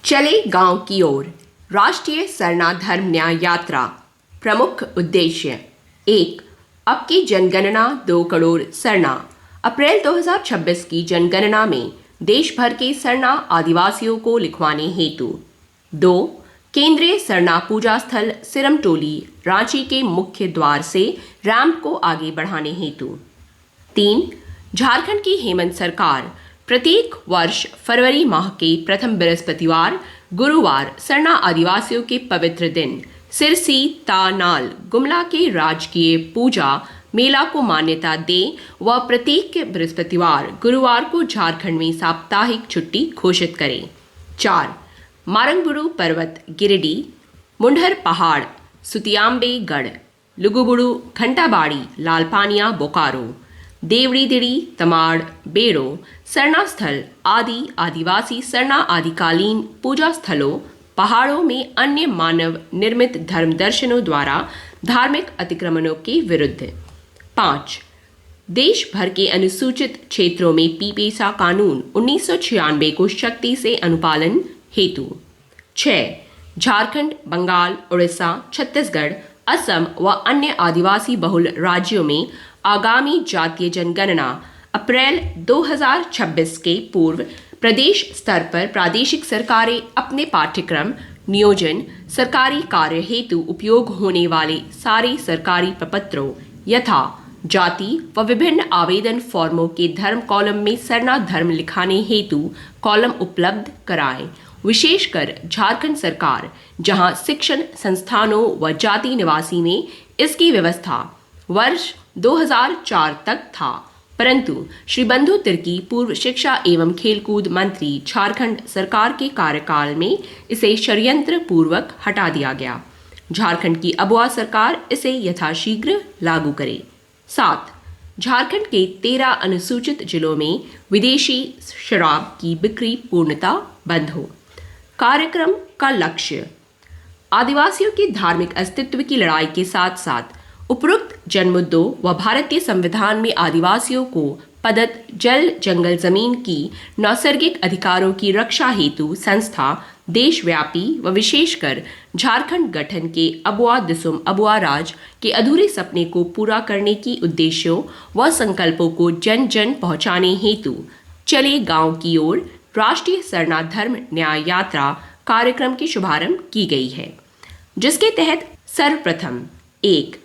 चले गांव की ओर राष्ट्रीय सरना धर्म न्याय यात्रा। प्रमुख उद्देश्य। 1. अब की जनगणना 2 करोड़ सरना। अप्रैल 2026 की जनगणना में देश भर के सरना आदिवासियों को लिखवाने हेतु। 2. केंद्रीय सरना पूजा स्थल सिरमटोली रांची के मुख्य द्वार से रैंप को आगे बढ़ाने हेतु। 3. झारखंड की हेमंत सरकार प्रत्येक वर्ष फरवरी माह के प्रथम बृहस्पतिवार गुरुवार सरना आदिवासियों के पवित्र दिन सिरसी तानाल गुमला के राजकीय पूजा मेला को मान्यता दे व प्रत्येक बृहस्पतिवार गुरुवार को झारखंड में साप्ताहिक छुट्टी घोषित करे। 4. मारंगबुड़ू पर्वत गिरिडीह मुंडहर पहाड़ सुतियाम्बेगढ़ लुगुबुड़ू घंटाबाड़ी लालपानिया बोकारो देवड़ी दिड़ी तमाड़ बेड़ो सरना स्थल आदि आदिवासी सरना आदिकालीन पूजा स्थलों पहाड़ों में अन्य मानव निर्मित धर्म दर्शनों द्वारा धार्मिक अतिक्रमणों के विरुद्ध। 5. देश भर के अनुसूचित क्षेत्रों में पीपेसा कानून 1996 को शक्ति से अनुपालन हेतु। 6. झारखंड बंगाल उड़ीसा छत्तीसगढ़ असम व अन्य आदिवासी बहुल राज्यों में आगामी जातीय जनगणना अप्रैल 2026 के पूर्व प्रदेश स्तर पर प्रादेशिक सरकारें अपने पाठ्यक्रम नियोजन सरकारी कार्य हेतु उपयोग होने वाले सारे सरकारी प्रपत्रों यथा जाति व विभिन्न आवेदन फॉर्मों के धर्म कॉलम में सरना धर्म लिखाने हेतु कॉलम उपलब्ध कराएं। विशेषकर झारखंड सरकार जहां शिक्षण संस्थानों व जाति निवासी में इसकी व्यवस्था वर्ष 2004 तक था, परंतु श्री बंधु तिर्की पूर्व शिक्षा एवं खेलकूद मंत्री झारखंड सरकार के कार्यकाल में इसे षड्यंत्र पूर्वक हटा दिया गया। झारखंड की अबुआ सरकार इसे यथाशीघ्र लागू करे। 7. झारखंड के 13 अनुसूचित जिलों में विदेशी शराब की बिक्री पूर्णतः बंद हो। कार्यक्रम का लक्ष्य। आदिवासियों के धार्मिक अस्तित्व की लड़ाई के साथ साथ उपरोक्त जनमुद्दों व भारतीय संविधान में आदिवासियों को प्रदत्त जल जंगल जमीन की नैसर्गिक अधिकारों की रक्षा हेतु संस्था देशव्यापी व विशेषकर झारखंड गठन के अबुआ दिसुम अबुआ राज के अधूरे सपने को पूरा करने की उद्देश्यों व संकल्पों को जन जन पहुंचाने हेतु चले गांव की ओर राष्ट्रीय सरना धर्म न्याय यात्रा कार्यक्रम की शुभारंभ की गई है, जिसके तहत सर्वप्रथम 1.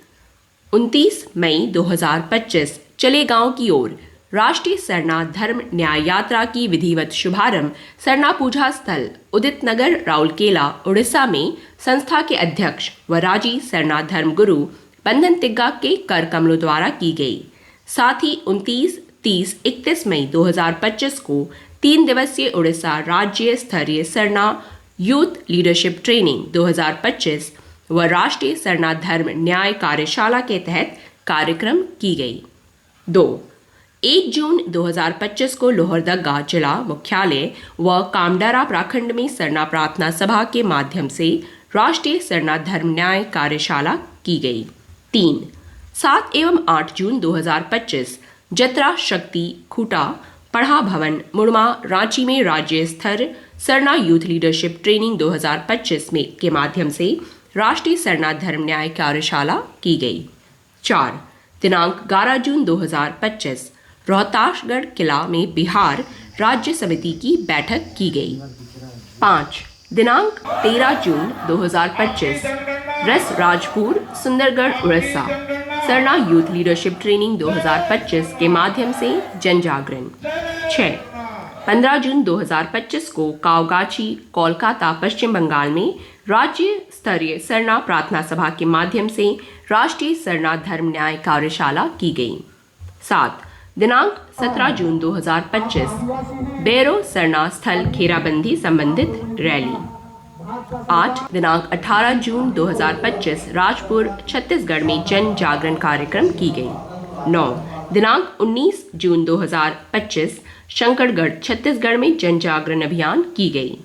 29 मई 2025 चले गांव की ओर राष्ट्रीय सरना धर्म न्याय यात्रा की विधिवत शुभारंभ सरना पूजा स्थल उदित नगर राउरकेला उड़ीसा में संस्था के अध्यक्ष व राजी सरना धर्म गुरु बंधन तिग्गा के कर कमलों द्वारा की गई। साथ ही 29, 30, 31 मई 2025 को 3 दिवसीय उड़ीसा राज्य स्तरीय सरना यूथ लीडरशिप ट्रेनिंग 2025 व राष्ट्रीय सरना धर्म न्याय कार्यशाला के तहत कार्यक्रम की गई। 2. 1 जून 2025 को लोहरदगा जिला मुख्यालय व कामडारा प्रखंड में सरना प्रार्थना सभा के माध्यम से राष्ट्रीय सरना धर्म न्याय कार्यशाला की गई। 3. 7 एवं 8 जून 2025 जत्रा शक्ति खूटा पढ़ा भवन मुड़मा रांची में राज्य स्तर सरना यूथ लीडरशिप ट्रेनिंग 2025 में के माध्यम से राष्ट्रीय सरना धर्म न्याय कार्यशाला की गई। 4. दिनांक 11 जून 2025 रोहतासगढ़ किला में बिहार राज्य समिति की बैठक की गई। 5. दिनांक 13 जून 2025 रस Rajpur Sundargarh Orissa Sarna youth leadership training 2025 के माध्यम से जन जागरण। 6. 15 जून 2025 को कावगाछी कोलकाता पश्चिम बंगाल में राज्य स्तरीय सरना प्रार्थना सभा के माध्यम से राष्ट्रीय सरना धर्म न्याय कार्यशाला की गई। 7. दिनांक 17 जून 2025 बैरो सरना स्थल घेराबंदी संबंधित रैली। 8. दिनांक 18 जून 2025 राजपुर छत्तीसगढ़ में जन जागरण कार्यक्रम की गई। 9. दिनांक 19 जून 2025 शंकरगढ़ छत्तीसगढ़ में जन जागरण अभियान की गई।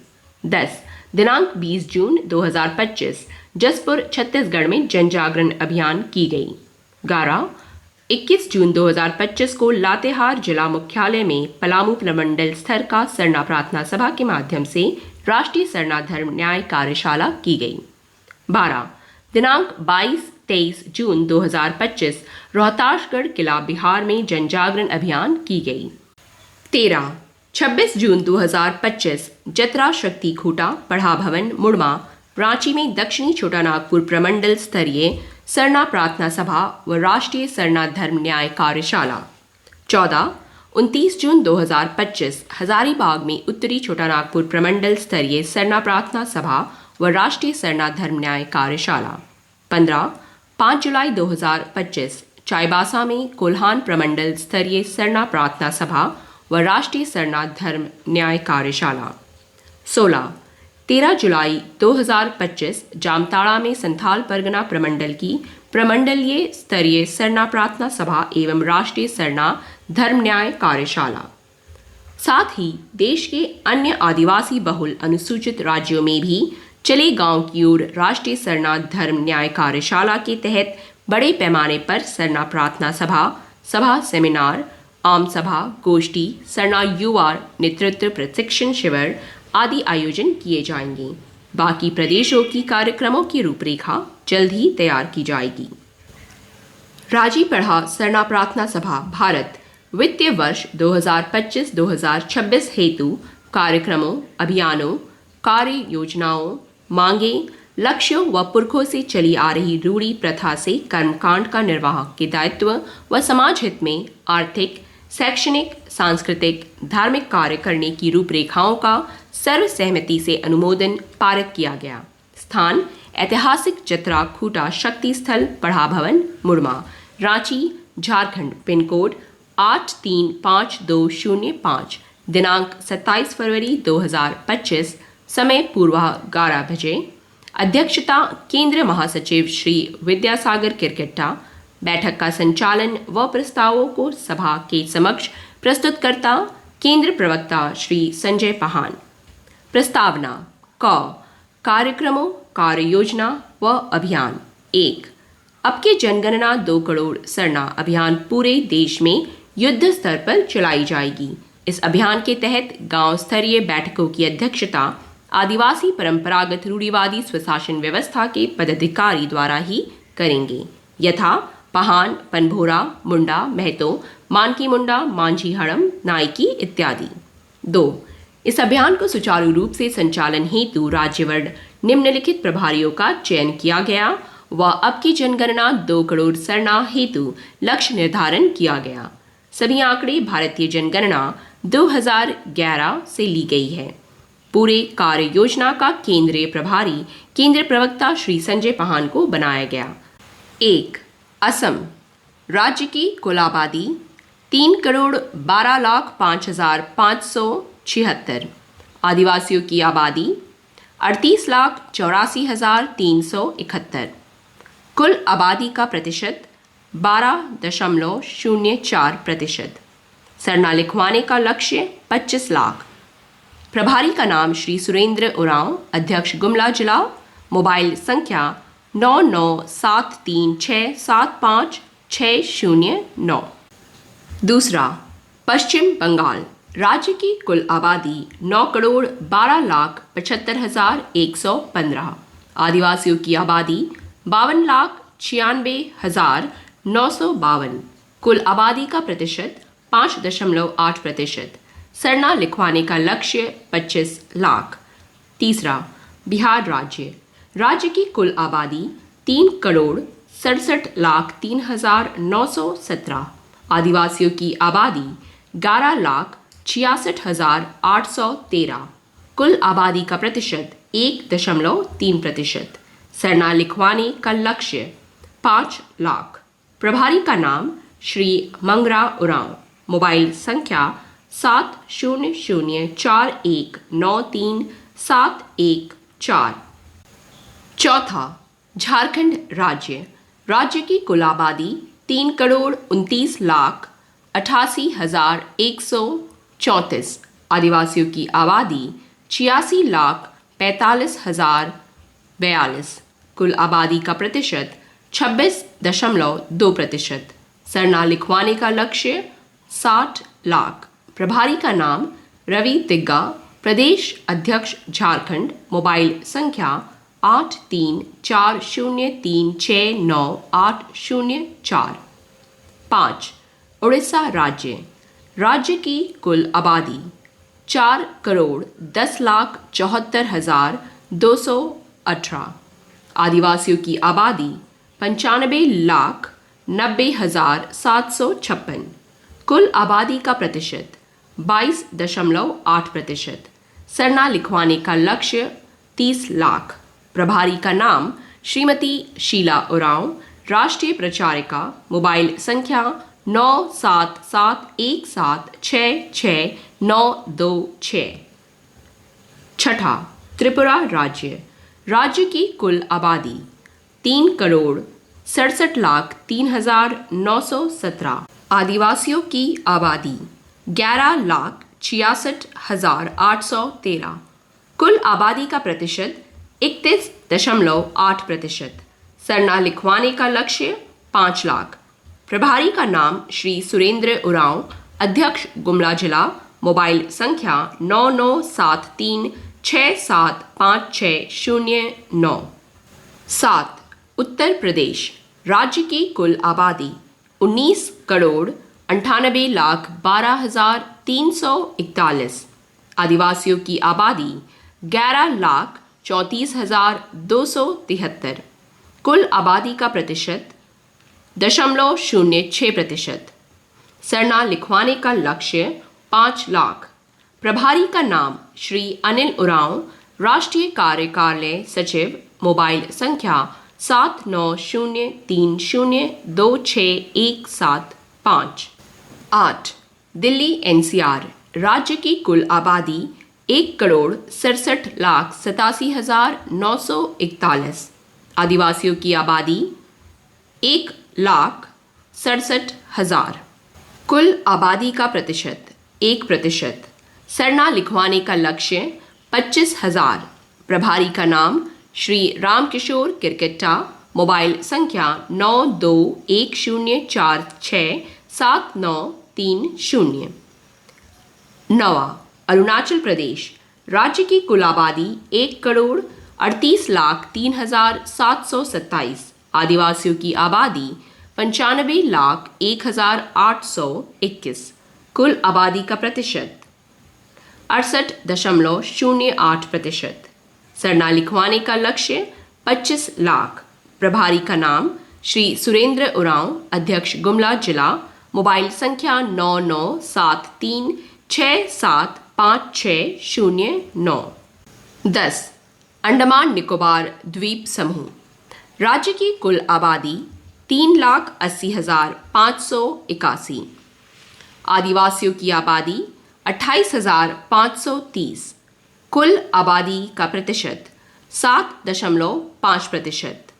10. दिनांक 20 जून 2025 जसपुर छत्तीसगढ़ में जन जागरण अभियान की गई। 11. 21 जून 2025 को लातेहार जिला मुख्यालय में पलामू प्रमंडल स्तर का सरना प्रार्थना सभा के माध्यम से राष्ट्रीय सरना धर्म न्याय कार्यशाला की गई। 12 दिनांक 22-23 जून 2025 रोहतासगढ़ किला बिहार में जन जागरण अभियान की गई। 13-26 जून 2025 जतरा शक्ति खूटा पढ़ा भवन मुड़मा रांची में दक्षिणी छोटानागपुर प्रमंडल स्तरीय सरना प्रार्थना सभा व राष्ट्रीय सरना धर्म न्याय कार्यशाला। 14-29 जून 2025 हजारीबाग में उत्तरी छोटानागपुर प्रमंडल स्तरीय सरना प्रार्थना सभा व राष्ट्रीय सरना धर्म न्याय कार्यशाला। 15-5 जुलाई 2025 चाईबासा में कोल्हान प्रमंडल स्तरीय सरना प्रार्थना सभा व राष्ट्रीय सरना धर्म न्याय कार्यशाला। 16-13 जुलाई 2025 जामताड़ा में संथाल परगना प्रमंडल की प्रमंडलीय स्तरीय सरना प्रार्थना सभा एवं राष्ट्रीय सरना धर्म न्याय कार्यशाला। साथ ही देश के अन्य आदिवासी बहुल अनुसूचित राज्यों में भी चले गांव की ओर राष्ट्रीय सरना धर्म न्याय कार्यशाला के तहत बड़े पैमाने पर सरना प्रार्थना सभा सेमिनार, आम सभा, गोष्ठी, सरना युवा नेतृत्व प्रशिक्षण शिविर आदि आयोजन किए जाएंगे। बाकी प्रदेशों की कार्यक्रमों की रूपरेखा जल्द ही तैयार की जाएगी। राजी पढ़ा सरना प्रार्थना सभा भारत वित्तीय वर्ष 2025-2026 हेतु कार्यक्रमों, अभियानों, कार्य योजनाओं, मांगे, लक्ष्यों व पुरखों से चली आ रही रूढ़ी प्रथा से कर्मकांड का निर्वाह के दायित्व व समाज हित में आर्थिक, शैक्षणिक, सांस्कृतिक, धार्मिक कार्य करने की रूपरेखाओं का सर्वसहमति से अनुमोदन पारित किया गया। स्थान ऐतिहासिक जतरा खूटा शक्ति स्थल पढ़ा भवन मुड़मा रांची झारखंड। Pin code 835205। दिनांक 27 फरवरी 2025। समय पूर्वाह 11 बजे। अध्यक्षता केंद्र महासचिव श्री विद्यासागर किरकिट्टा। बैठक का संचालन व प्रस्तावों को सभा के समक्ष प्रस्तुतकर्ता केंद्र प्रवक्ता श्री संजय पहान। प्रस्तावना क कार्यक्रमों, कार्य योजना व अभियान। 1 अब के जनगणना 2 करोड़ सरना अभियान पूरे देश में युद्ध स्तर पर चलाई जाएगी। इस अभियान के तहत गांव स्तरीय बैठकों की अध्यक्षता आदिवासी परंपरागत रूढ़िवादी स्वशासन व्यवस्था के पदाधिकारी द्वारा ही करेंगे, यथा पहान, पनभोरा, मुंडा, महतो, मानकी मुंडा, मांझी हड़म, नायकी इत्यादि। 2 इस अभियान को सुचारू रूप से संचालन हेतु राज्यवार निम्नलिखित प्रभारियों का चयन किया गया व अब की जनगणना 2 करोड़ सरना हेतु लक्ष्य निर्धारण किया गया। सभी आंकड़े भारतीय जनगणना 2011 से ली गई है। पूरे कार्य योजना का केंद्रीय प्रभारी केंद्र प्रवक्ता श्री संजय पहान को बनाया गया। 1 असम राज्य की कुल आबादी 3,12,05,576। आदिवासियों की आबादी 38,84,371। कुल आबादी का प्रतिशत 12.04%। सरना लिखवाने का लक्ष्य 25 लाख। प्रभारी का नाम श्री सुरेंद्र उरांव, अध्यक्ष गुमला जिला। मोबाइल संख्या 9973675609। दूसरा पश्चिम बंगाल राज्य की कुल आबादी 9,12,75,115। आदिवासियों की आबादी 52,96,952। कुल आबादी का प्रतिशत 5.8%। सरना लिखवाने का लक्ष्य 25 लाख। तीसरा बिहार राज्य की कुल आबादी 3,67,03,917। आदिवासियों की आबादी 11,66,813। कुल आबादी का प्रतिशत 1.3%। सरना लिखवाने का लक्ष्य 5 लाख। प्रभारी का नाम श्री मंगरा उरांव। मोबाइल संख्या 7004193714। चौथा झारखंड राज्य की कुल आबादी 3,29,88,134। आदिवासियों की आबादी 86,45,042। कुल आबादी का प्रतिशत 26.2%। सरना लिखवाने का लक्ष्य 60 लाख। प्रभारी का नाम रवि तिग्गा। प्रदेश अध्यक्ष झारखंड, मोबाइल संख्या 8340369804। 5. उड़ीसा राज्य। राज्य की कुल आबादी 4,10,74,218। आदिवासियों की आबादी 95,90,756। कुल आबादी का प्रतिशत 22.8%। सरना लिखवाने का लक्ष्य 30 लाख। प्रभारी का नाम श्रीमती शीला उरांव, राष्ट्रीय प्रचारिका, मोबाइल संख्या 9771766926। 6. त्रिपुरा राज्य। राज्य की कुल आबादी 3,67,03,917। आदिवासियों की आबादी 11,66,813। कुल आबादी का प्रतिशत 31.8%। सरना लिखवाने का लक्ष्य 5 लाख। प्रभारी का नाम श्री सुरेंद्र उरांव, अध्यक्ष गुमला जिला, मोबाइल संख्या 9973675609। 7. उत्तर प्रदेश। राज्य की कुल आबादी 19,98,12,341। आदिवासियों की आबादी 11,34,273। कुल आबादी का प्रतिशत 0.06%। सरना लिखवाने का लक्ष्य 5 लाख। प्रभारी का नाम श्री अनिल उरांव, राष्ट्रीय कार्यकालय सचिव, मोबाइल संख्या 7903026175। 8. दिल्ली एनसीआर। राज्य की कुल आबादी 1,67,87,941। आदिवासियों की आबादी 1,67,000। कुल आबादी का प्रतिशत 1%। सरना लिखवाने का लक्ष्य 25,000। प्रभारी का नाम श्री रामकिशोर किरकिट्टा, मोबाइल संख्या 9210467930। 9. अरुणाचल प्रदेश। राज्य की कुल आबादी 1,38,03,727। आदिवासियों की आबादी 95,01,821। कुल आबादी का प्रतिशत 68.08%। सरना लिखवाने का लक्ष्य 25 लाख। प्रभारी का नाम श्री सुरेंद्र उरांव, अध्यक्ष गुमला जिला, मोबाइल संख्या 9973675609। 10. अंडमान निकोबार द्वीप समूह। राज्य की कुल आबादी 3,80,581। आदिवासियों की आबादी 28,530। कुल आबादी का प्रतिशत 7.5%।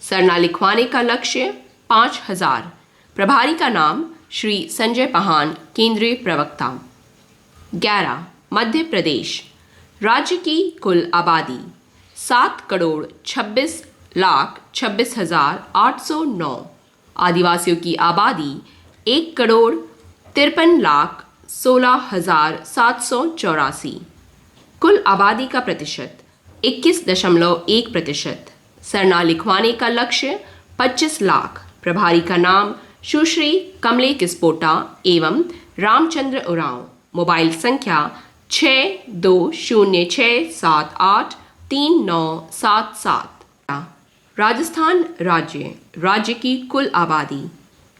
सरना लिखवाने का लक्ष्य 5,000। प्रभारी का नाम श्री संजय पहान, केंद्रीय प्रवक्ता। 11. मध्य प्रदेश। राज्य की कुल आबादी 7,26,26,809। आदिवासियों की आबादी 1,53,16,784। कुल आबादी का प्रतिशत 21.1%। सरना लिखवाने का लक्ष्य 25 लाख। प्रभारी का नाम सुश्री कमले किस्पोटा एवं रामचंद्र उरांव, मोबाइल संख्या 6206783977। राजस्थान राज्य। राज्य की कुल आबादी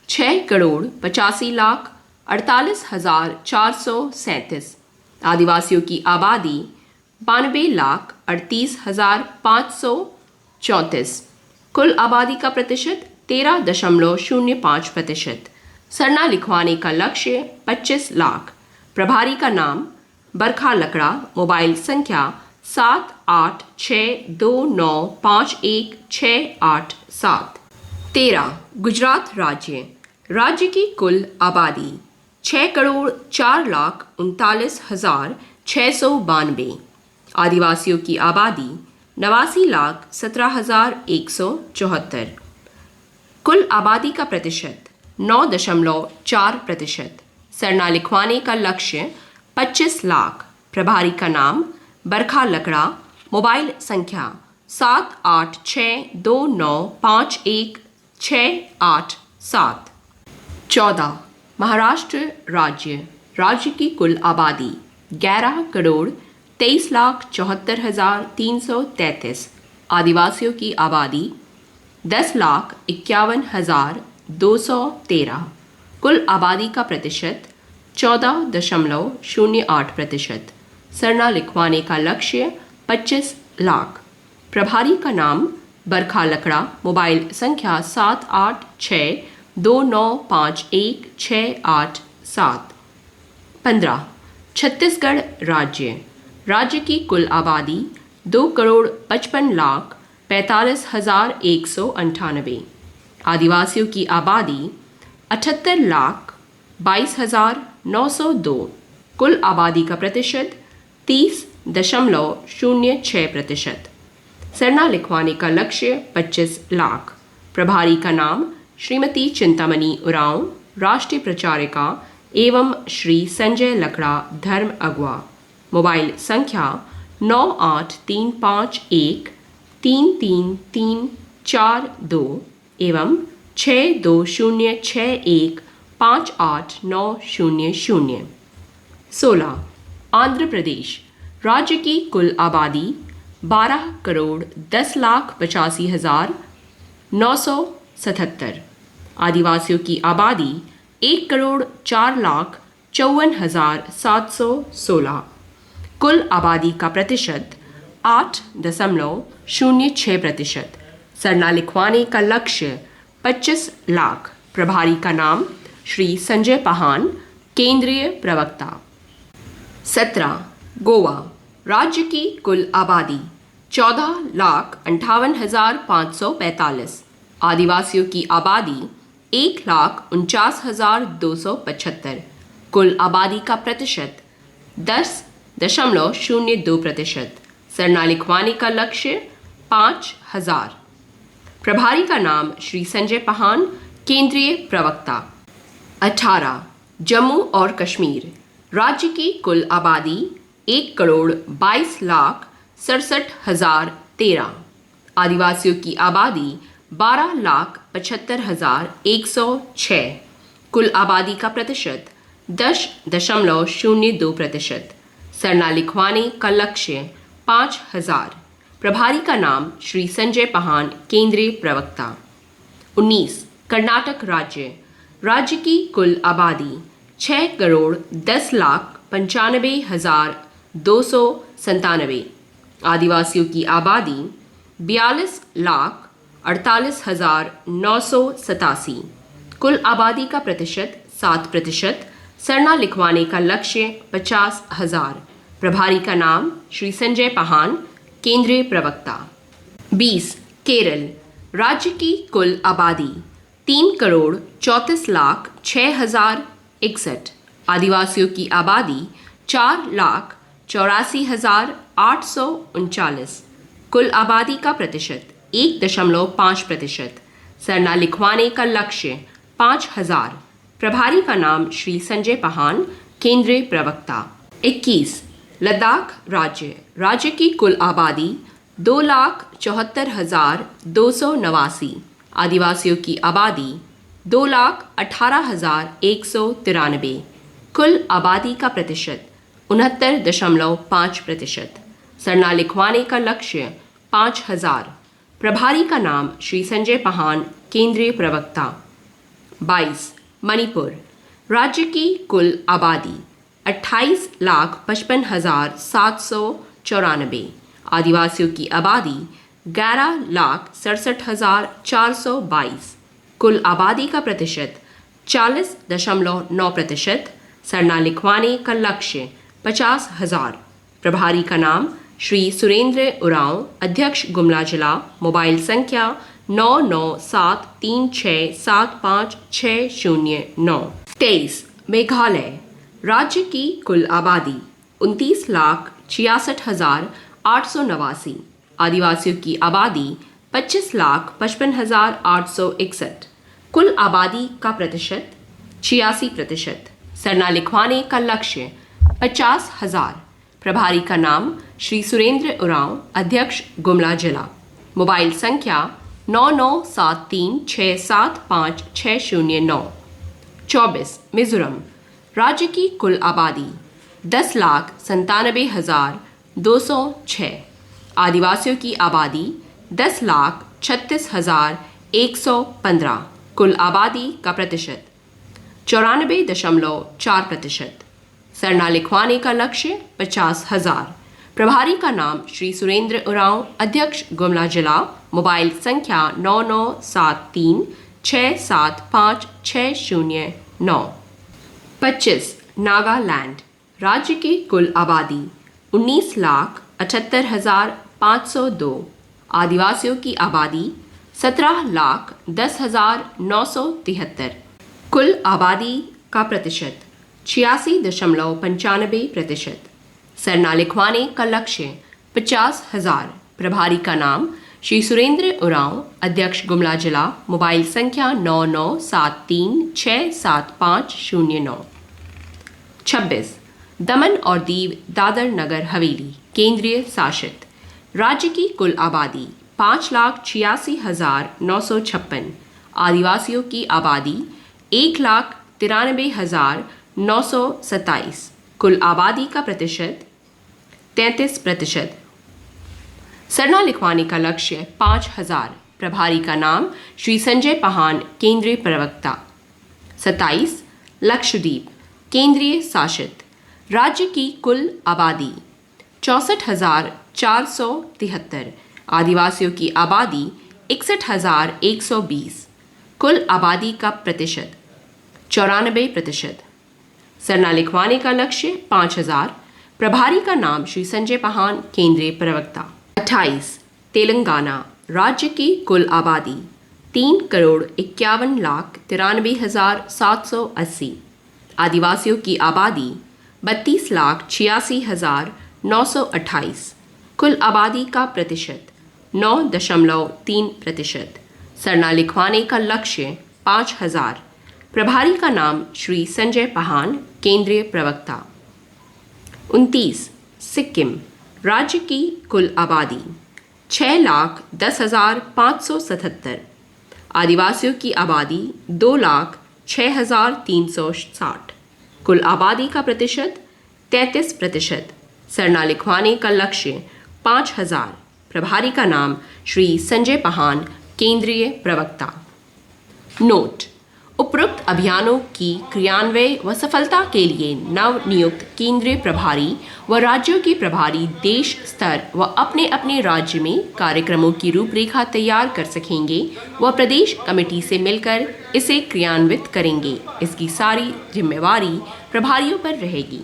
6,85,48,437। आदिवासियों की आबादी 92,38,534। कुल आबादी का प्रतिशत 13.05%। सरना लिखवाने का लक्ष्य 25 लाख। प्रभारी का नाम बरखा लकड़ा, मोबाइल संख्या 7862951687। 13. गुजरात राज्य। राज्य की कुल आबादी 6,04,39,692। आदिवासियों की आबादी 89,17,174। कुल आबादी का प्रतिशत 9.4%। सरना लिखवाने का लक्ष्य 25 लाख। प्रभारी का नाम बरखा लकड़ा, मोबाइल संख्या 7862951687। 14. महाराष्ट्र राज्य। राज्य की कुल आबादी 11,23,74,333। आदिवासियों की आबादी 10,51,213। कुल आबादी का प्रतिशत 14.08%। सरना लिखवाने का लक्ष्य 25 लाख। प्रभारी का नाम बरखा लकड़ा, मोबाइल संख्या 7862951687। 15. छत्तीसगढ़ राज्य। राज्य की कुल आबादी 2,55,45,198। आदिवासियों की आबादी 78,22,902। कुल आबादी का प्रतिशत 30.06%। सरना लिखवाने का लक्ष्य 25 लाख। प्रभारी का नाम श्रीमती चिंतामणि उरांव, राष्ट्रीय प्रचारिका एवं श्री संजय लकड़ा, धर्म अगुआ। मोबाइल संख्या 98,351,33,342 एवं 6206158900। 16. आंध्र प्रदेश। राज्य की कुल आबादी 12,10,85,977। आदिवासियों की आबादी 1,04,54,716। कुल आबादी का प्रतिशत 8.06%। सरना लिखवाने का लक्ष्य 25 लाख। प्रभारी का नाम श्री संजय पाहान, केंद्रीय प्रवक्ता। 17. गोवा। राज्य की कुल आबादी 14,58,545। आदिवासियों की आबादी 1,49,275। कुल आबादी का प्रतिशत 10.02%। सरना लिखवाने का लक्ष्य 5,000। प्रभारी का नाम श्री संजय पाहान, केंद्रीय प्रवक्ता। 18. जम्मू और कश्मीर। राज्य की कुल आबादी 1,22,67,013। आदिवासियों की आबादी 12,75,106। कुल आबादी का प्रतिशत 10.02%। सरना लिखवाने का लक्ष्य 5,000। प्रभारी का नाम श्री संजय पाहान, केंद्रीय प्रवक्ता। 19. कर्नाटक राज्य। राज्य की कुल आबादी 6,10,95,297। आदिवासियों की आबादी 42,48,987। कुल आबादी का प्रतिशत 7%। सरना लिखवाने का लक्ष्य 50,000। प्रभारी का नाम श्री संजय पाहान, केंद्रीय प्रवक्ता। 20. केरल। राज्य की कुल आबादी 3,34,06,061। आदिवासियों की आबादी 4,84,839। कुल आबादी का प्रतिशत 1.5%। सरना लिखवाने का लक्ष्य 5,000। प्रभारी का नाम श्री संजय पाहान, केंद्रीय प्रवक्ता। 21. लद्दाख राज्य। राज्य की कुल आबादी 2,74,289। आदिवासियों की आबादी 2,18,193। कुल आबादी का प्रतिशत 69.5%। सरना लिखवाने का लक्ष्य 5,000। प्रभारी का नाम श्री संजय पाहान, केंद्रीय प्रवक्ता। 22. मणिपुर। राज्य की कुल आबादी 28,55,794। आदिवासियों की आबादी 11,67,422। कुल आबादी का प्रतिशत 40.9%। सरना लिखवाने का लक्ष्य 50,000। प्रभारी का नाम श्री सुरेंद्र उरांव, अध्यक्ष गुमला जिला, मोबाइल संख्या 9973675609। 23. मेघालय। राज्य की कुल आबादी 29,66,889। आदिवासियों की आबादी 25,55,861। कुल आबादी का प्रतिशत 86%। सरना लिखवाने का लक्ष्य 50,000। प्रभारी का नाम श्री सुरेंद्र उरांव, अध्यक्ष गुमला जिला। मोबाइल संख्या 9973675609। 24 मिजोरम। राज्य की कुल आबादी 10,97,206। आदिवासियों की आबादी 10,36,115। कुल आबादी का प्रतिशत 94.4%। सरना लिखवाने का लक्ष्य 50,000। प्रभारी का नाम श्री सुरेंद्र उरांव, अध्यक्ष गुमला जिला। मोबाइल संख्या 9973675609। 25 नागालैंड। राज्य की कुल आबादी 19,78,502। आदिवासियों की आबादी 17,10,973। कुल आबादी का प्रतिशत 86.95%। सरना लिखवाने का लक्ष्य 50,000। प्रभारी का नाम श्री सुरेंद्र उरांव, अध्यक्ष गुमला जिला। मोबाइल संख्या 9973675509। 26 दमन और दीव दादर नगर हवेली केंद्रीय शासित। राज्य की कुल आबादी 5,86,956। आदिवासियों की आबादी 1,93,927। कुल आबादी का प्रतिशत 33%। सरना लिखवाने का लक्ष्य 5,000। प्रभारी का नाम श्री संजय पहान, केंद्रीय प्रवक्ता। 27 लक्षद्वीप केंद्रीय शासित। राज्य की कुल आबादी 64,473। आदिवासियों की आबादी 61,120। कुल आबादी का प्रतिशत 94%। सरना लिखवाने का लक्ष्य 5,000। प्रभारी का नाम श्री संजय पहान, केंद्रीय प्रवक्ता। 28 तेलंगाना। राज्य की कुल आबादी 3,51,93,780। आदिवासियों की आबादी 32,86,928। कुल आबादी का प्रतिशत 9.3%। सरना लिखवाने का लक्ष्य 5,000। प्रभारी का नाम श्री संजय पहान, केंद्रीय प्रवक्ता। 29 सिक्किम। राज्य की कुल आबादी 6,10,577। आदिवासियों की आबादी 2,06,360। कुल आबादी का प्रतिशत 33%। सरना लिखवाने का लक्ष्य 5,000। प्रभारी का नाम श्री संजय पहान, केंद्रीय प्रवक्ता। नोट: उपरोक्त अभियानों की क्रियान्वयन व सफलता के लिए नव नियुक्त केंद्रीय प्रभारी व राज्यों के प्रभारी देश स्तर व अपने अपने राज्य में कार्यक्रमों की रूपरेखा तैयार कर सकेंगे व प्रदेश कमेटी से मिलकर इसे क्रियान्वित करेंगे। इसकी सारी जिम्मेवारी प्रभारियों पर रहेगी।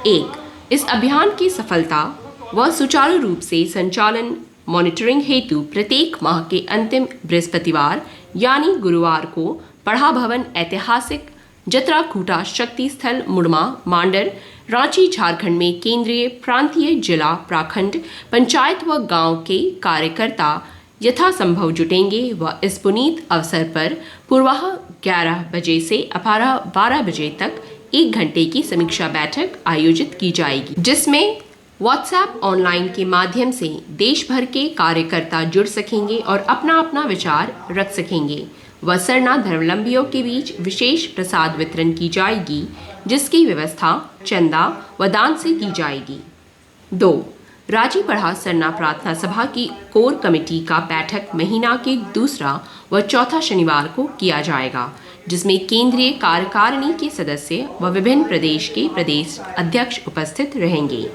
1. इस अभियान की सफलता व सुचारू रूप से संचालन मॉनिटरिंग हेतु प्रत्येक माह के अंतिम बृहस्पतिवार यानी गुरुवार को पढ़ा भवन ऐतिहासिक जत्राकूटा शक्ति स्थल मुड़मा मांडर रांची झारखंड में केंद्रीय प्रांतीय जिला प्रखंड पंचायत व गांव के कार्यकर्ता यथासंभव जुटेंगे व इस पुनीत अवसर पर पूर्वाह 11 बजे से अपराह 12 बजे तक 1 घंटे की समीक्षा बैठक आयोजित की जाएगी, जिसमें व्हाट्सएप ऑनलाइन के माध्यम से देश भर के कार्यकर्ता जुड़ सकेंगे और अपना अपना विचार रख सकेंगे व सरना धर्मावलंबियों के बीच विशेष प्रसाद वितरण की जाएगी, जिसकी व्यवस्था चंदा व दान से की जाएगी। 2. राजी पढ़ा सरना प्रार्थना सभा की कोर कमेटी का बैठक महीना के दूसरा व चौथा शनिवार को किया जाएगा, जिसमें केंद्रीय कार्यकारिणी के सदस्य व विभिन्न प्रदेश के प्रदेश अध्यक्ष उपस्थित रहेंगे।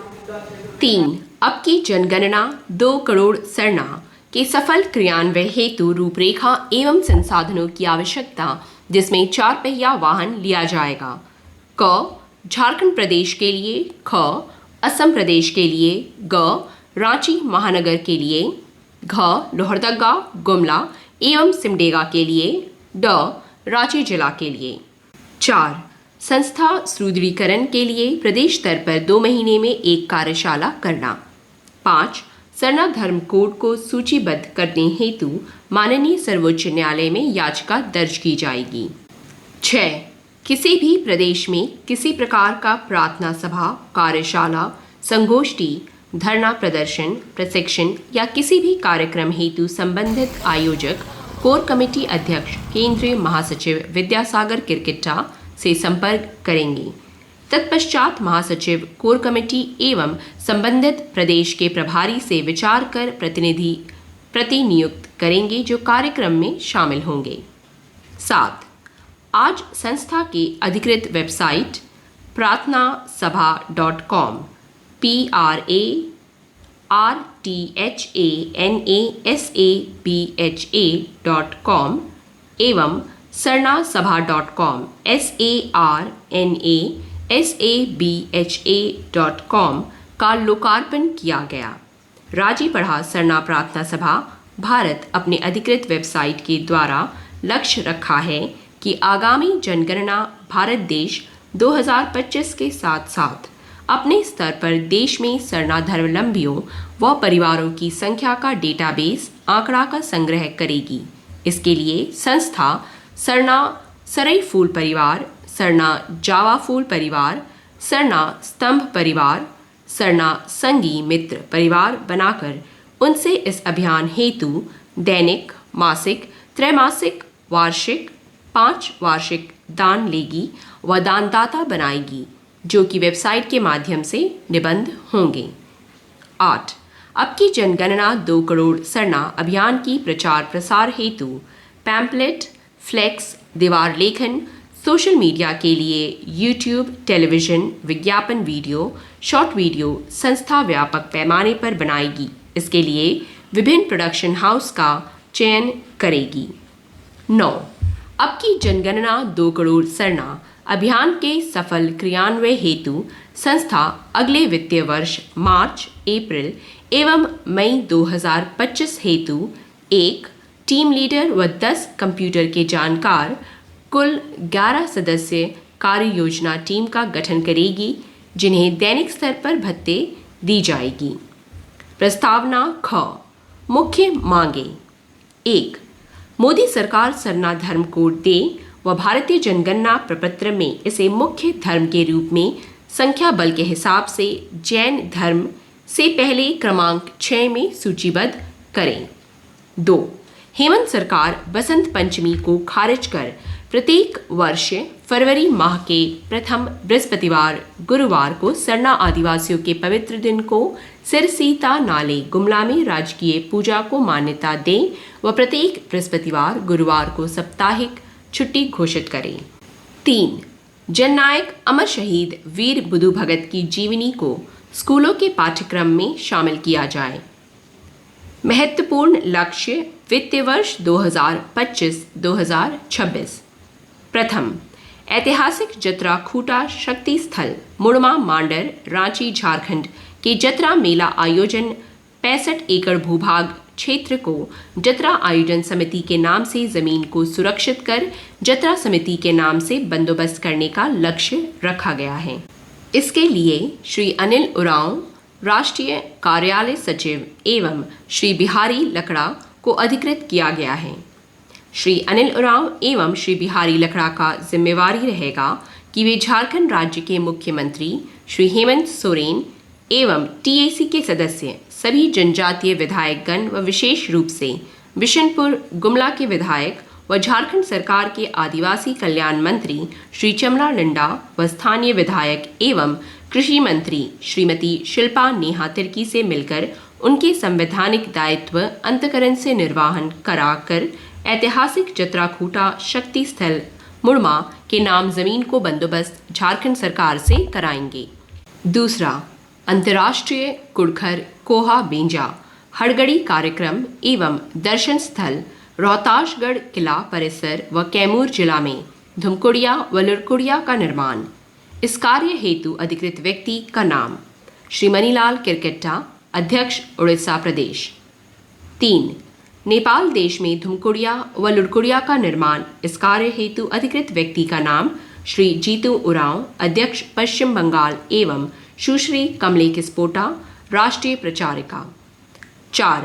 3. अब की जनगणना 2 करोड़ सरना के सफल क्रियान्वयन हेतु रूपरेखा एवं संसाधनों की आवश्यकता, जिसमें 4 पहिया वाहन लिया जाएगा। क. झारखंड प्रदेश के लिए। ख. असम प्रदेश के लिए। ग. रांची महानगर के लिए। घ. लोहरदगा, गुमला एवं सिमडेगा के लिए। ड. रांची जिला के लिए। 4. संस्था सुदृढ़ीकरण के लिए प्रदेश स्तर पर 2 महीने में एक कार्यशाला करना। 5. सरना धर्म कोड को सूचीबद्ध करने हेतु माननीय सर्वोच्च न्यायालय में याचिका दर्ज की जाएगी। 6. किसी भी प्रदेश में किसी प्रकार का प्रार्थना सभा, कार्यशाला, संगोष्ठी, धरना प्रदर्शन, प्रशिक्षण या किसी भी कार्यक्रम हेतु संबंधित आयोजक कोर कमेटी अध्यक्ष केंद्रीय महासचिव विद्यासागर किरकिट्टा से संपर्क करेंगे। तत्पश्चात महासचिव कोर कमेटी एवं संबंधित प्रदेश के प्रभारी से विचार कर प्रतिनियुक्त करेंगे जो कार्यक्रम में शामिल होंगे। 7. आज संस्था की अधिकृत वेबसाइट prathnasabha.com prathanasabha.com एवं sarnasabha.com sarnasabha.com का लोकार्पण किया गया। राजी पढ़ा सरना प्रार्थना सभा भारत अपने अधिकृत वेबसाइट के द्वारा लक्ष्य रखा है कि आगामी जनगणना भारत देश 2025 के साथ साथ अपने स्तर पर देश में सरना धर्मावलंबियों व परिवारों की संख्या का डेटाबेस आंकड़ा का संग्रह करेगी। इसके लिए संस्था सरना सरई फूल परिवार, सरना जावा फूल परिवार, सरना स्तंभ परिवार, सरना संगी मित्र परिवार बनाकर उनसे इस अभियान हेतु दैनिक, मासिक, त्रैमासिक, वार्षिक, 5 वार्षिक दान लेगी व दानदाता बनाएगी, जो कि वेबसाइट के माध्यम से निबंध होंगे। 8. अब की जनगणना 2 करोड़ सरना अभियान की प्रचार प्रसार हेतु पैम्पलेट, फ्लेक्स, दीवार लेखन, सोशल मीडिया के लिए यूट्यूब, टेलीविज़न, विज्ञापन वीडियो, शॉर्ट वीडियो संस्था व्यापक पैमाने पर बनाएगी। इसके लिए विभिन्न प्रोडक्शन हाउस का चयन करेगी। 9. अब की जनगणना 2 करोड़ सरना अभियान के सफल क्रियान्वयन हेतु संस्था अगले वित्तीय वर्ष मार्च, अप्रैल एवं मई 2025 हेतु 1 टीम लीडर व 10 कंप्यूटर के जानकार कुल 11 सदस्य कार्य योजना टीम का गठन करेगी, जिन्हें दैनिक स्तर पर भत्ते दी जाएगी। प्रस्तावना ख मुख्य मांगे। 1. मोदी सरकार सरना धर्म कोड दे व भारतीय जनगणना प्रपत्र में इसे मुख्य धर्म के रूप में संख्या बल के हिसाब से जैन धर्म से पहले क्रमांक 6 में सूचीबद्ध करें। 2. हेमंत सरकार बसंत पंचमी को खारिज कर प्रत्येक वर्ष फरवरी माह के प्रथम बृहस्पतिवार गुरुवार को सरना आदिवासियों के पवित्र दिन को सिरसीता नाले गुमला में राजकीय पूजा को मान्यता दें व प्रत्येक बृहस्पतिवार गुरुवार को साप्ताहिक छुट्टी घोषित करें। 3. जननायक अमर शहीद वीर बुधु भगत की जीवनी को स्कूलों के पाठ्यक्रम में शामिल किया जाए। महत्वपूर्ण लक्ष्य वित्तीय वर्ष 2025-2026। प्रथम, ऐतिहासिक जतरा खूटा शक्ति स्थल मुड़मा मांडर रांची झारखंड के जतरा मेला आयोजन 65 एकड़ भूभाग क्षेत्र को जतरा आयोजन समिति के नाम से जमीन को सुरक्षित कर जतरा समिति के नाम से बंदोबस्त करने का लक्ष्य रखा गया है। इसके लिए श्री अनिल उरांव राष्ट्रीय कार्यालय सचिव एवं श्री बिहारी लकड़ा को अधिकृत किया गया है। श्री अनिल उरांव एवं श्री बिहारी लकड़ा का जिम्मेवारी रहेगा कि वे झारखंड राज्य के मुख्यमंत्री श्री हेमंत सोरेन एवं टीएसी के सदस्य सभी जनजातीय विधायकगण व विशेष रूप से बिशनपुर गुमला के विधायक व झारखंड सरकार के आदिवासी कल्याण मंत्री श्री चमला लिंडा व स्थानीय विधायक एवं कृषि मंत्री श्रीमती शिल्पा नेहा तिर्की से मिलकर उनके संवैधानिक दायित्व अंतकरण से निर्वाहन कराकर ऐतिहासिक जतराखूटा शक्ति स्थल मुड़मा के नाम जमीन को बंदोबस्त झारखंड सरकार से कराएंगे। दूसरा, अंतर्राष्ट्रीय कुड़खर कोहा बेंजा हड़गड़ी कार्यक्रम एवं दर्शन स्थल रोहतासगढ़ किला परिसर व कैमूर जिला में धुमकुड़िया व लुरकुड़िया का निर्माण। इस कार्य हेतु अधिकृत व्यक्ति का नाम श्री मनीलाल किरकिट्टा, अध्यक्ष उड़ीसा प्रदेश। 3. नेपाल देश में धुमकुड़िया व लुरकुड़िया का निर्माण। इस कार्य हेतु अधिकृत व्यक्ति का नाम श्री जीतू उरांव, अध्यक्ष पश्चिम बंगाल एवं सुश्री कमले किस्पोटा, राष्ट्रीय प्रचारिका। 4.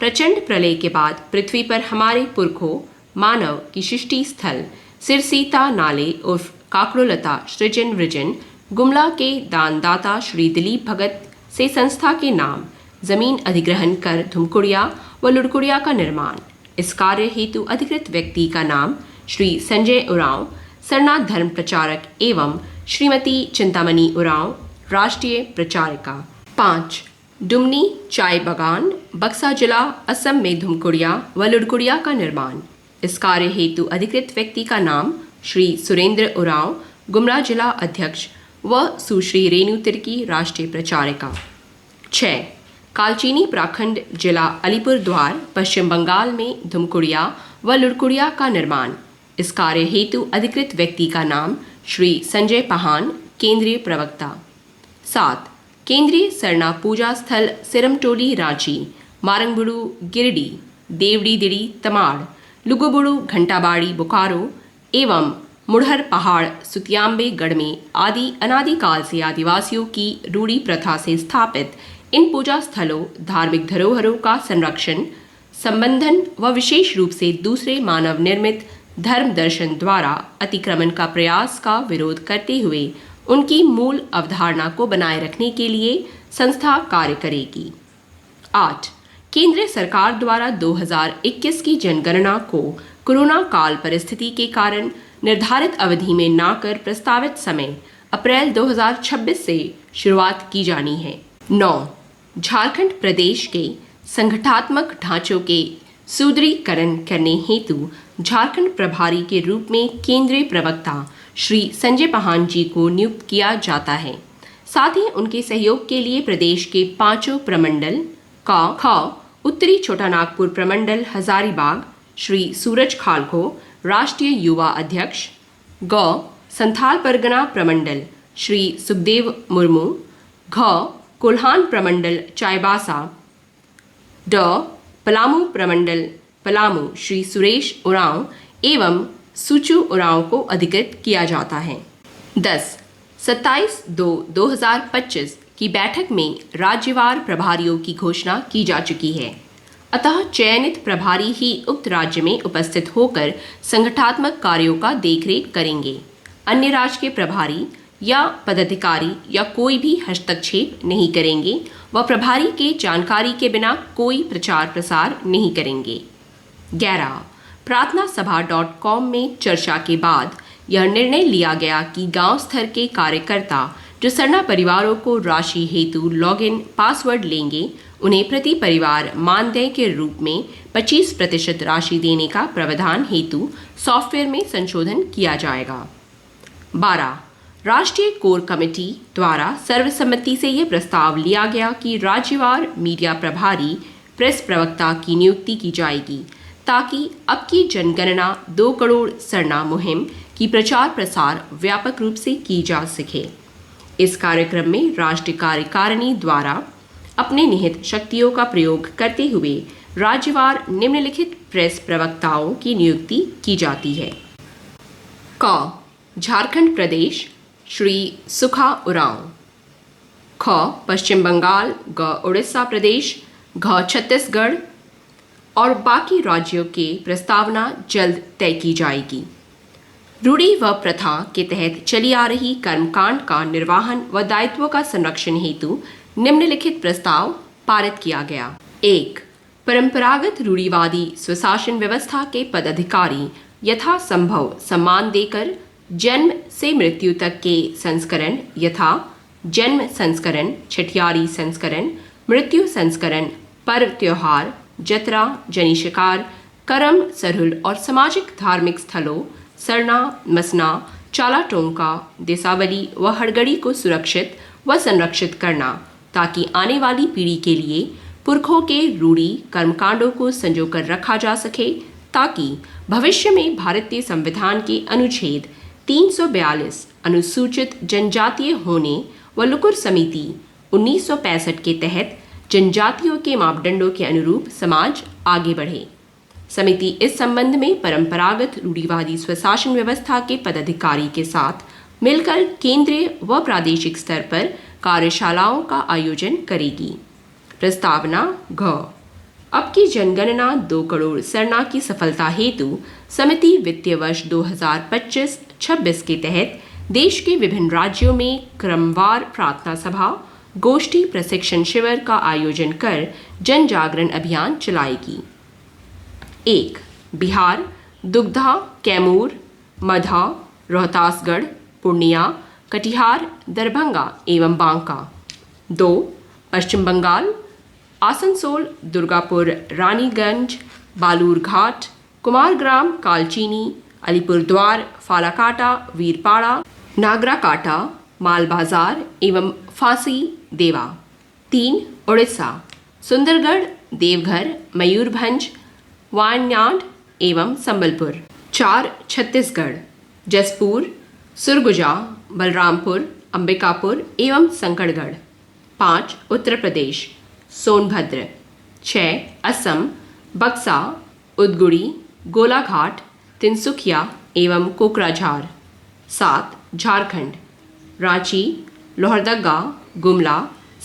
प्रचंड प्रलय के बाद पृथ्वी पर हमारे पुरखों मानव की सृष्टि स्थल सिरसीता नाले उर्फ काकड़ोलता सृजन वृजन गुमला के दानदाता श्री दिलीप भगत से संस्था के नाम जमीन अधिग्रहण कर धुमकुड़िया व लुड़कुड़िया का निर्माण। इस कार्य हेतु अधिकृत व्यक्ति का नाम श्री संजय उरांव, सरना धर्म प्रचारक एवं श्रीमती चिंतामणि उरांव, राष्ट्रीय प्रचारिका। 5. डुमनी चाय बागान, बक्सा जिला, असम में धुमकुड़िया व लुड़कुड़िया का निर्माण। इस कार्य हेतु अधिकृत व्यक्ति का नाम श्री सुरेंद्र उरांव, गुमला जिला अध्यक्ष व सुश्री रेणु तिर्की, राष्ट्रीय प्रचारिका। 6. कालचीनी प्रखंड, जिला अलीपुरद्वार, पश्चिम बंगाल में धुमकुड़िया व लुड़कुड़िया का निर्माण। इस कार्य हेतु अधिकृत व्यक्ति का नाम श्री संजय पहान, केंद्रीय प्रवक्ता। 7. केंद्रीय सरना पूजा स्थल सिरमटोली रांची, मारंगबुड़ू गिरिडीह, देवड़ी दिड़ी तमाड़, लुगुबुड़ू घंटाबाड़ी बोकारो एवं मुढ़र पहाड़ सुतियाम्बे गढ़ में आदि अनादिकाल से आदिवासियों की रूढ़ी प्रथा से स्थापित इन पूजा स्थलों, धार्मिक धरोहरों का संरक्षण, संबंधन व विशेष रूप से दूसरे मानव निर्मित धर्म दर्शन द्वारा अतिक्रमण का प्रयास का विरोध करते हुए उनकी मूल अवधारणा को बनाए रखने के लिए संस्था कार्य करेगी। 8. केंद्र सरकार द्वारा 2021 की जनगणना को कोरोना काल परिस्थिति के कारण निर्धारित अवधि में न कर प्रस्तावित समय अप्रैल 2026 से शुरुआत की जानी है। 9. झारखंड प्रदेश के संगठनात्मक ढांचों के सुदृढ़ीकरण करने हेतु झारखंड प्रभारी के रूप में केंद्रीय प्रवक्ता श्री संजय पहान जी को नियुक्त किया जाता है। साथ ही उनके सहयोग के लिए प्रदेश के 5 प्रमंडल ख उत्तरी छोटा नागपुर प्रमंडल हजारीबाग श्री सूरज खालको, राष्ट्रीय युवा अध्यक्ष। ग संथाल परगना प्रमंडल श्री सुखदेव मुर्मू। घ कोल्हान प्रमंडल चाईबासा। ड पलामू प्रमंडल पलामू श्री सुरेश उरांव एवं सुचू उरांव को अधिकृत किया जाता है। 10. 27/2/2025 की बैठक में राज्यवार प्रभारियों की घोषणा की जा चुकी है। अतः चयनित प्रभारी ही उक्त राज्य में उपस्थित होकर संगठनात्मक कार्यों का देखरेख करेंगे। अन्य राज्य के प्रभारी या पदाधिकारी या कोई भी हस्तक्षेप नहीं करेंगे व प्रभारी के जानकारी के बिना कोई प्रचार प्रसार नहीं करेंगे। 11. प्रार्थना सभा.com में चर्चा के बाद यह निर्णय लिया गया कि गांव स्तर के कार्यकर्ता जो सरना परिवारों को राशि हेतु लॉगिन पासवर्ड लेंगे, उन्हें प्रति परिवार मानदेय के रूप में 25% राशि देने का प्रावधान हेतु सॉफ्टवेयर में संशोधन किया जाएगा। 12. राष्ट्रीय कोर कमेटी द्वारा सर्वसम्मति से यह प्रस्ताव लिया गया कि राज्यवार मीडिया प्रभारी प्रेस प्रवक्ता की नियुक्ति की जाएगी ताकि अब की जनगणना 2 करोड़ सरना मुहिम की प्रचार प्रसार व्यापक रूप से की जा सके। इस कार्यक्रम में राष्ट्रीय कार्यकारिणी द्वारा अपने निहित शक्तियों का प्रयोग करते हुए राज्यवार निम्नलिखित प्रेस प्रवक्ताओं की नियुक्ति की जाती है। क झारखंड प्रदेश श्री सुखा उरांव। ख पश्चिम बंगाल। ग उड़ीसा प्रदेश। घ छत्तीसगढ़ और बाकी राज्यों के प्रस्तावना जल्द तय की जाएगी। रूढ़ी व प्रथा के तहत चली आ रही कर्मकांड का निर्वहन व दायित्वों का संरक्षण हेतु निम्नलिखित प्रस्ताव पारित किया गया। 1. परंपरागत रूढ़िवादी स्वशासन व्यवस्था के पदाधिकारी यथा संभव सम्मान देकर जन्म से मृत्यु तक के संस्करण यथा जन्म संस्करण, छठियारी संस्करण, मृत्यु संस्करण, पर्व त्योहार, जतरा, जनी शिकार, करम, सरहुल और सामाजिक धार्मिक स्थलों सरना, मसना, चाला टोंका, देसावली व हड़गड़ी को सुरक्षित व संरक्षित करना ताकि आने वाली पीढ़ी के लिए पुरखों के रूढ़ी कर्मकांडों को संजोकर रखा जा सके, ताकि भविष्य में भारतीय संविधान के अनुच्छेद 342 अनुसूचित जनजातीय होने व लुकुर समिति 1965 के तहत जनजातियों के मापदंडों के अनुरूप समाज आगे बढ़े। समिति इस संबंध में परंपरागत रूढ़िवादी स्वशासन व्यवस्था के पदाधिकारी के साथ मिलकर केंद्रीय व प्रादेशिक स्तर पर कार्यशालाओं का आयोजन करेगी। प्रस्तावना घ अब की जनगणना 2 करोड़ सरना की सफलता हेतु समिति वित्तीय वर्ष 2025-26 के तहत देश के विभिन्न राज्यों में क्रमवार प्रार्थना सभा गोष्ठी प्रशिक्षण शिविर का आयोजन कर जन जागरण अभियान चलाएगी? 1. बिहार दुग्धा, कैमूर, मधा, रोहतासगढ़, पूर्णिया, कटिहार, दरभंगा एवं बांका। 2. पश्चिम बंगाल आसनसोल, दुर्गापुर, रानीगंज, बालूरघाट, कुमारग्राम, कालचीनी, अलीपुरद्वार, फालाकाटा, वीरपाड़ा, नागराकाटा, मालबाजार एवं फांसी देवा। 3. उड़ीसा सुंदरगढ़, देवघर, मयूरभंज, वायनाड एवं संबलपुर। 4. छत्तीसगढ़ जसपुर, सुरगुजा, बलरामपुर, अंबिकापुर एवं संकटगढ़। 5. उत्तर प्रदेश सोनभद्र। 6. असम बक्सा, उदगुड़ी, गोलाघाट, तिनसुकिया एवं कोकराझार। 7. झारखंड रांची, लोहरदगा, गुमला,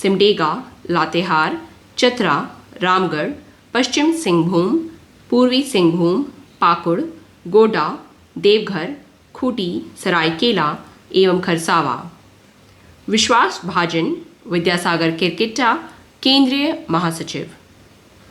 सिमडेगा, लातेहार, चतरा, रामगढ़, पश्चिम सिंहभूम, पूर्वी सिंहभूम, पाकुड़, गोड्डा, देवघर, खूंटी, सरायकेला एवं खरसावा। विश्वास भाजन, विद्यासागर किरकिट्टा, केंद्रीय महासचिव।